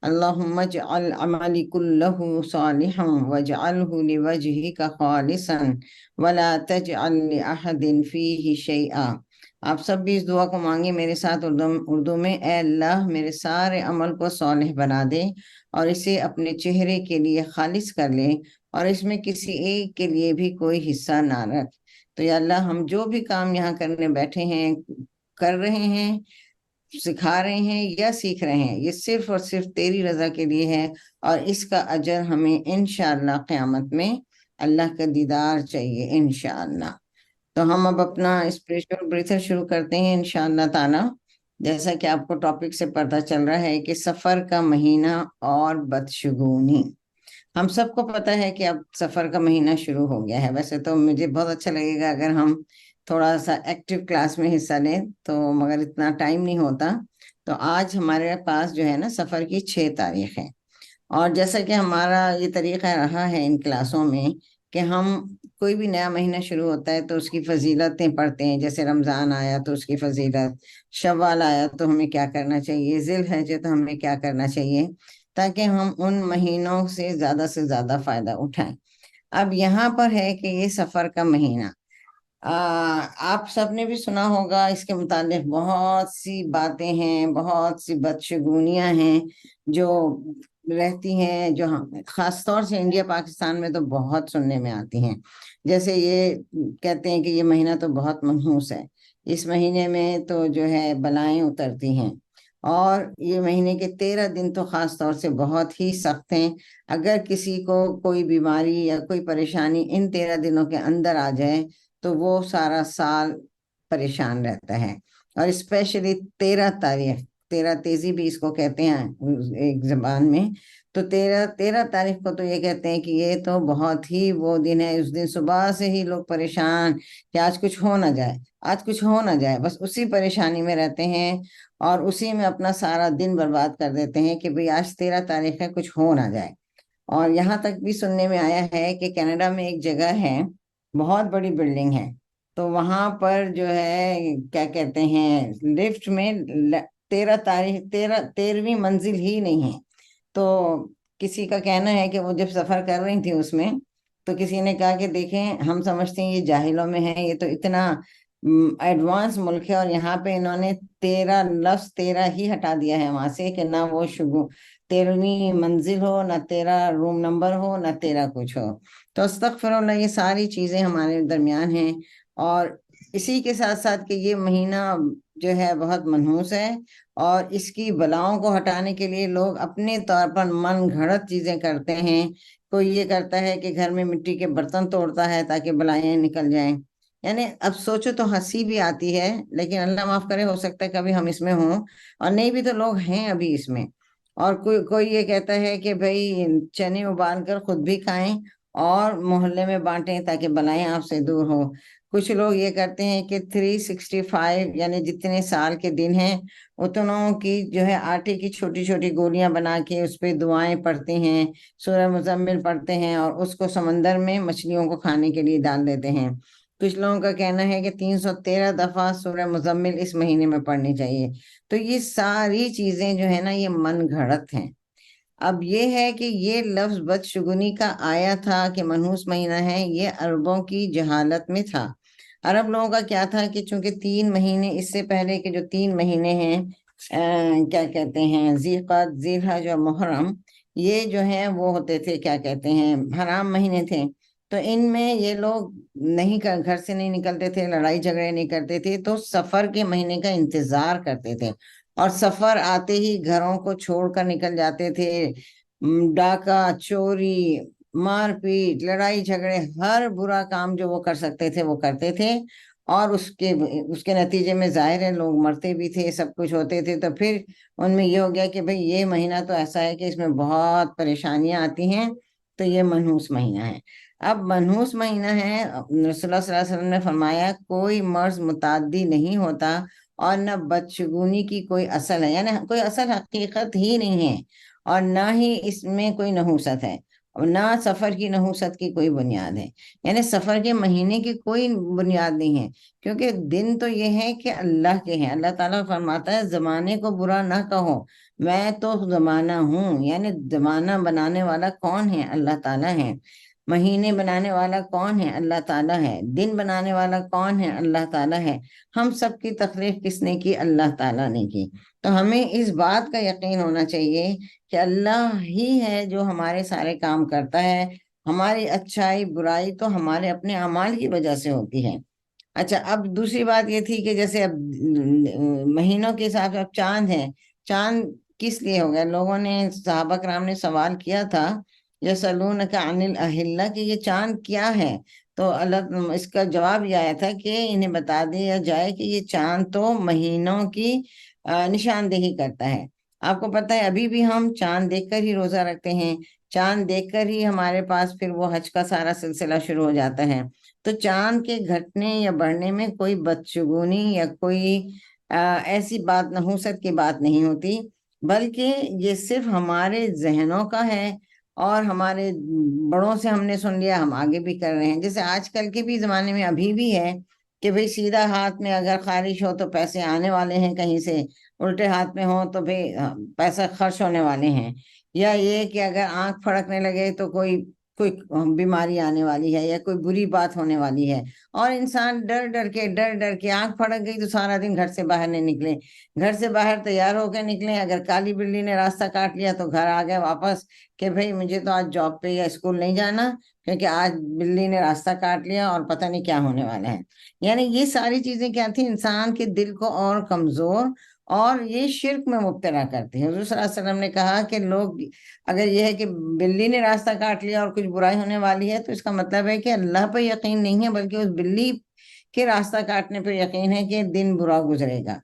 اللهم اجعل عملي كله صالحا واجعله لوجهك خالصا ولا تجعل لأحد فيه شيئا۔ آپ سب بھی اس دعا کو مانگے میرے ساتھ اردو میں۔ اے اللہ میرے سارے عمل کو صالح بنا دے اور اسے اپنے چہرے کے لیے خالص کر لے، اور اس میں کسی ایک کے لیے بھی کوئی حصہ نہ رکھ۔ تو یا اللہ ہم جو بھی کام یہاں کرنے بیٹھے ہیں، کر رہے ہیں، سکھا رہے ہیں یا سیکھ رہے ہیں، یہ صرف اور صرف تیری رضا کے لیے ہے، اور اس کا اجر ہمیں انشاءاللہ قیامت میں اللہ کا دیدار چاہیے انشاءاللہ۔ تو ہم اب اپنا اسپریچول بریتھر شروع کرتے ہیں انشاءاللہ تعالی۔ جیسا کہ آپ کو ٹاپک سے پتہ چل رہا ہے کہ سفر کا مہینہ اور بدشگونی۔ ہم سب کو پتہ ہے کہ اب سفر کا مہینہ شروع ہو گیا ہے۔ ویسے تو مجھے بہت اچھا لگے گا اگر ہم تھوڑا سا ایکٹیو کلاس میں حصہ لیں، تو مگر اتنا ٹائم نہیں ہوتا۔ تو آج ہمارے پاس جو ہے نا سفر کی 6 تاریخ ہے، اور جیسا کہ ہمارا یہ طریقہ رہا ہے ان کلاسوں میں کہ ہم کوئی بھی نیا مہینہ شروع ہوتا ہے تو اس کی فضیلتیں پڑھتے ہیں۔ جیسے رمضان آیا تو اس کی فضیلت، شوال آیا تو ہمیں کیا کرنا چاہیے، ذی الحجہ تو ہمیں کیا کرنا چاہیے، تاکہ ہم ان مہینوں سے زیادہ فائدہ اٹھائیں۔ اب یہاں پر ہے کہ یہ سفر کا مہینہ، آپ سب نے بھی سنا ہوگا، اس کے متعلق بہت سی باتیں ہیں، بہت سی بدشگونیاں ہیں جو رہتی ہیں، جو ہم خاص طور سے انڈیا پاکستان میں تو بہت سننے میں آتی ہیں۔ جیسے یہ کہتے ہیں کہ یہ مہینہ تو بہت منحوس ہے، اس مہینے میں تو جو ہے بلائیں اترتی ہیں، اور یہ مہینے کے 13 دن تو خاص طور سے بہت ہی سخت ہیں۔ اگر کسی کو کوئی بیماری یا کوئی پریشانی ان 13 دنوں کے اندر آ جائے تو وہ سارا سال پریشان رہتا ہے۔ اور اسپیشلی 13 تاریخ، 13 تیزی بھی اس کو کہتے ہیں ایک زبان میں، تو 13 تاریخ کو تو یہ کہتے ہیں کہ یہ تو بہت ہی وہ دن ہے، اس دن صبح سے ہی لوگ پریشان کہ آج کچھ ہو نہ جائے، آج کچھ ہو نہ جائے، بس اسی پریشانی میں رہتے ہیں اور اسی میں اپنا سارا دن برباد کر دیتے ہیں کہ بھئی آج 13 تاریخ ہے، کچھ ہو نہ جائے۔ اور یہاں تک بھی سننے میں آیا ہے کہ کینیڈا میں ایک جگہ ہے، بہت بڑی بلڈنگ ہے، تو وہاں پر جو ہے کیا کہتے ہیں لفٹ میں 13ویں منزل ہی نہیں ہے۔ تو کسی کا کہنا ہے کہ وہ جب سفر کر رہی تھی اس میں، تو کسی نے کہا کہ دیکھیں ہم سمجھتے ہیں یہ جاہلوں میں ہے، یہ تو اتنا ایڈوانس ملک ہے، اور یہاں پہ انہوں نے 13 ہی ہٹا دیا ہے وہاں سے، کہ نہ وہ 13ویں منزل ہو، نہ 13 روم نمبر ہو، نہ 13 کچھ ہو۔ تو استغفر اللہ، یہ ساری چیزیں ہمارے درمیان ہیں، اور اسی کے ساتھ ساتھ کہ یہ مہینہ جو ہے بہت منحوس ہے، اور اس کی بلاؤں کو ہٹانے کے لیے لوگ اپنے طور پر من گھڑت چیزیں کرتے ہیں۔ کوئی یہ کرتا ہے کہ گھر میں مٹی کے برتن توڑتا ہے تاکہ بلائیں نکل جائیں۔ یعنی اب سوچو تو ہنسی بھی آتی ہے، لیکن اللہ معاف کرے، ہو سکتا ہے کبھی ہم اس میں ہوں، اور نہیں بھی تو لوگ ہیں ابھی اس میں۔ اور کوئی یہ کہتا ہے کہ بھئی چنے ابال کر خود بھی کھائیں اور محلے میں بانٹیں تاکہ بلائیں آپ سے دور ہو۔ کچھ لوگ یہ کرتے ہیں کہ 365 یعنی جتنے سال کے دن ہیں اتنوں کی جو ہے آٹے کی چھوٹی چھوٹی گولیاں بنا کے اس پہ دعائیں پڑھتے ہیں، سورہ مزمل پڑھتے ہیں، اور اس کو سمندر میں مچھلیوں کو کھانے کے لیے ڈال دیتے ہیں۔ کچھ لوگوں کا کہنا ہے کہ 313 دفعہ سورہ مزمل اس مہینے میں پڑھنی چاہیے۔ تو یہ ساری چیزیں جو ہے نا یہ من گھڑت ہیں۔ اب یہ ہے کہ یہ لفظ بدشگونی کا آیا تھا کہ منحوس مہینہ ہے، یہ عربوں کی جہالت میں تھا۔ عرب لوگوں کا کیا تھا کہ چونکہ 3 مہینے اس سے پہلے کے جو 3 مہینے ہیں، کیا کہتے ہیں ذی القعدہ، ذی الحجہ اور محرم، یہ جو ہیں وہ ہوتے تھے کیا کہتے ہیں حرام مہینے تھے۔ تو ان میں یہ لوگ گھر سے نہیں نکلتے تھے، لڑائی جھگڑے نہیں کرتے تھے، تو سفر کے مہینے کا انتظار کرتے تھے، اور سفر آتے ہی گھروں کو چھوڑ کر نکل جاتے تھے۔ ڈاکہ، چوری، مار پیٹ، لڑائی جھگڑے، ہر برا کام جو وہ کر سکتے تھے وہ کرتے تھے، اور اس کے نتیجے میں ظاہر ہے لوگ مرتے بھی تھے، سب کچھ ہوتے تھے۔ تو پھر ان میں یہ ہو گیا کہ بھئی یہ مہینہ تو ایسا ہے کہ اس میں بہت پریشانیاں آتی ہیں، تو یہ منحوس مہینہ ہے۔ اب منحوس مہینہ ہے، رسول اللہ صلی اللہ علیہ وسلم نے فرمایا کوئی مرض متعدی نہیں ہوتا، اور نہ بدشگونی کی کوئی اصل ہے، یعنی کوئی اصل حقیقت ہی نہیں ہے، اور نہ ہی اس میں کوئی نحوست ہے، اور نہ سفر کی نحوست کی کوئی بنیاد ہے، یعنی سفر کے مہینے کی کوئی بنیاد نہیں ہے، کیونکہ دن تو یہ ہے کہ اللہ کے ہیں۔ اللہ تعالیٰ فرماتا ہے زمانے کو برا نہ کہو، میں تو زمانہ ہوں، یعنی زمانہ بنانے والا کون ہے؟ اللہ تعالیٰ ہے۔ مہینے بنانے والا کون ہے؟ اللہ تعالیٰ ہے۔ دن بنانے والا کون ہے؟ اللہ تعالیٰ ہے۔ ہم سب کی تخلیق کس نے کی؟ اللہ تعالیٰ نے کی۔ تو ہمیں اس بات کا یقین ہونا چاہیے کہ اللہ ہی ہے جو ہمارے سارے کام کرتا ہے۔ ہماری اچھائی برائی تو ہمارے اپنے اعمال کی وجہ سے ہوتی ہے۔ اچھا، اب دوسری بات یہ تھی کہ جیسے اب مہینوں کے حساب سے اب چاند ہے۔ چاند کس لیے ہو گیا؟ لوگوں نے، صحابہ کرام نے سوال کیا تھا، یسألونک عن الأہلہ، کہ یہ چاند کیا ہے؟ تو اللہ، اس کا جواب یہ آیا تھا کہ انہیں بتا دیا جائے کہ یہ چاند تو مہینوں کی نشاندہی کرتا ہے۔ آپ کو پتہ ہے ابھی بھی ہم چاند دیکھ کر ہی روزہ رکھتے ہیں، چاند دیکھ کر ہی ہمارے پاس پھر وہ حج کا سارا سلسلہ شروع ہو جاتا ہے۔ تو چاند کے گھٹنے یا بڑھنے میں کوئی بدشگونی یا کوئی ایسی بات، نحوست کی بات نہیں ہوتی، بلکہ یہ صرف ہمارے ذہنوں کا ہے، اور ہمارے بڑوں سے ہم نے سن لیا، ہم آگے بھی کر رہے ہیں۔ جیسے آج کل کے بھی زمانے میں ابھی بھی ہے کہ بھئی سیدھا ہاتھ میں اگر خارش ہو تو پیسے آنے والے ہیں کہیں سے، الٹے ہاتھ میں ہو تو بھئی پیسہ خرچ ہونے والے ہیں، یا یہ کہ اگر آنکھ پھڑکنے لگے تو کوئی کوئی بیماری آنے والی ہے یا کوئی بری بات ہونے والی ہے، اور انسان ڈر ڈر کے آنکھ پھڑک گئی تو سارا دن گھر سے باہر نہیں نکلے، گھر سے باہر تیار ہو کے نکلے، اگر کالی بلی نے راستہ کاٹ لیا تو گھر آ گئے واپس کہ بھئی مجھے تو آج جاب پہ یا اسکول نہیں جانا کیونکہ آج بلی نے راستہ کاٹ لیا اور پتہ نہیں کیا ہونے والا ہے۔ یعنی یہ ساری چیزیں کیا تھیں؟ انسان کے دل کو اور کمزور اور یہ شرک میں مبتلا کرتے ہیں۔ حضور صلی اللہ علیہ وسلم نے کہا کہ لوگ، اگر یہ ہے کہ بلی نے راستہ کاٹ لیا اور کچھ برائی ہونے والی ہے تو اس کا مطلب ہے کہ اللہ پہ یقین نہیں ہے، بلکہ اس بلی کے راستہ کاٹنے پہ یقین ہے کہ دن برا گزرے گا۔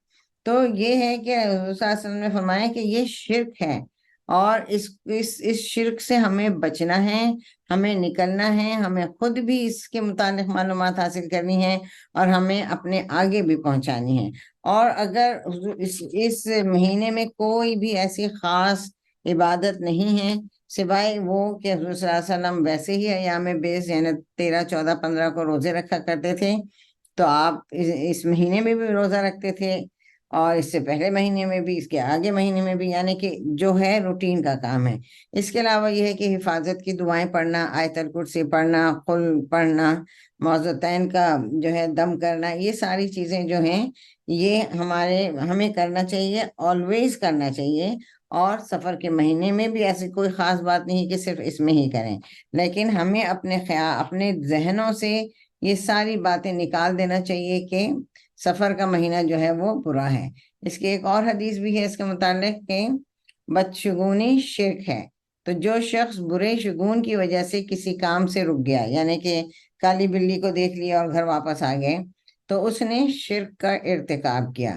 تو یہ ہے کہ حضور صلی اللہ علیہ وسلم نے فرمایا کہ یہ شرک ہے، اور اس شرک سے ہمیں بچنا ہے، ہمیں نکلنا ہے، ہمیں خود بھی اس کے متعلق معلومات حاصل کرنی ہے اور ہمیں اپنے آگے بھی پہنچانی ہے۔ اور اگر اس مہینے میں کوئی بھی ایسی خاص عبادت نہیں ہے سوائے وہ کہ حضور صلی اللہ علیہ وسلم ویسے ہی ایام بیس یعنی 13، 14، 15 کو روزے رکھا کرتے تھے، تو آپ اس مہینے میں بھی روزہ رکھتے تھے، اور اس سے پہلے مہینے میں بھی، اس کے آگے مہینے میں بھی، یعنی کہ جو ہے روٹین کا کام ہے۔ اس کے علاوہ یہ ہے کہ حفاظت کی دعائیں پڑھنا، آیت الکرسی پڑھنا، قل پڑھنا، معوذتین کا جو ہے دم کرنا، یہ ساری چیزیں جو ہیں یہ ہمیں کرنا چاہیے، آلویز کرنا چاہیے۔ اور سفر کے مہینے میں بھی ایسی کوئی خاص بات نہیں کہ صرف اس میں ہی کریں، لیکن ہمیں اپنے ذہنوں سے یہ ساری باتیں نکال دینا چاہیے کہ سفر کا مہینہ جو ہے وہ برا ہے۔ اس کی ایک اور حدیث بھی ہے اس کے متعلق کہ بدشگونی شرک ہے۔ تو جو شخص برے شگون کی وجہ سے کسی کام سے رک گیا، یعنی کہ کالی بلی کو دیکھ لیا اور گھر واپس آ گئے، تو اس نے شرک کا ارتکاب کیا۔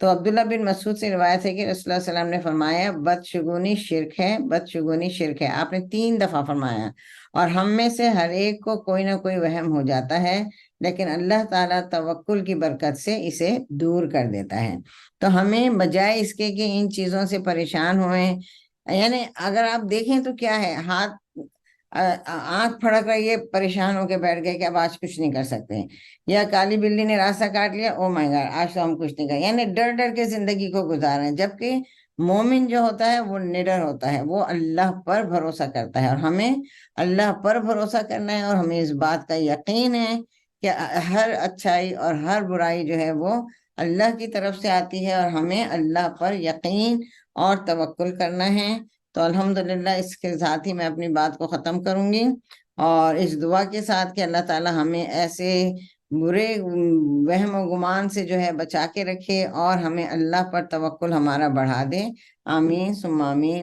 تو عبداللہ بن مسعود سے روایت ہے کہ رسول اللہ صلی اللہ علیہ وسلم نے فرمایا بدشگونی شرک ہے، بدشگونی شرک ہے، آپ نے 3 دفعہ فرمایا۔ اور ہم میں سے ہر ایک کو کوئی نہ کوئی وہم ہو جاتا ہے، لیکن اللہ تعالیٰ توکل کی برکت سے اسے دور کر دیتا ہے۔ تو ہمیں بجائے اس کے کہ ان چیزوں سے پریشان ہوئیں، یعنی اگر آپ دیکھیں تو کیا ہے، آنکھ پھڑک رہی ہے، پریشان ہو کے بیٹھ گئے کہ اب آج کچھ نہیں کر سکتے، یا کالی بلی نے راستہ کاٹ لیا، او مائی گاڈ آج تو ہم کچھ نہیں کر، یعنی ڈر ڈر کے زندگی کو گزار رہے ہیں۔ جبکہ مومن جو ہوتا ہے وہ نڈر ہوتا ہے، وہ اللہ پر بھروسہ کرتا ہے، اور ہمیں اللہ پر بھروسہ کرنا ہے، اور ہمیں اس بات کا یقین ہے کہ ہر اچھائی اور ہر برائی جو ہے وہ اللہ کی طرف سے آتی ہے، اور ہمیں اللہ پر یقین اور توکل کرنا ہے۔ تو الحمدللہ اس کے ساتھ ہی میں اپنی بات کو ختم کروں گی، اور اس دعا کے ساتھ کہ اللہ تعالی ہمیں ایسے برے وہم و گمان سے جو ہے بچا کے رکھے، اور ہمیں اللہ پر توکل ہمارا بڑھا دے۔ آمین ثم آمین۔